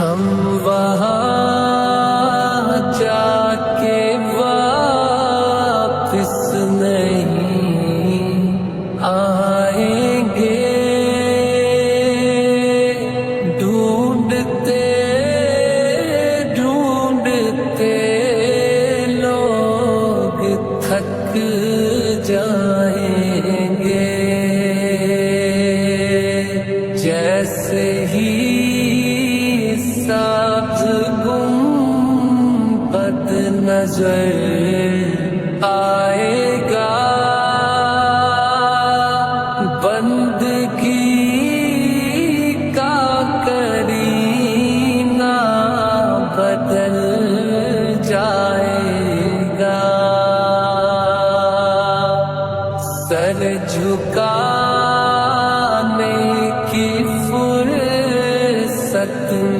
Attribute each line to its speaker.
Speaker 1: ہم وہاں جا کے واپس نہیں آئیں گے، ڈھونڈتے ڈھونڈتے لوگ تھک جائیں گے، جیسے ہی سبز گنبد نظر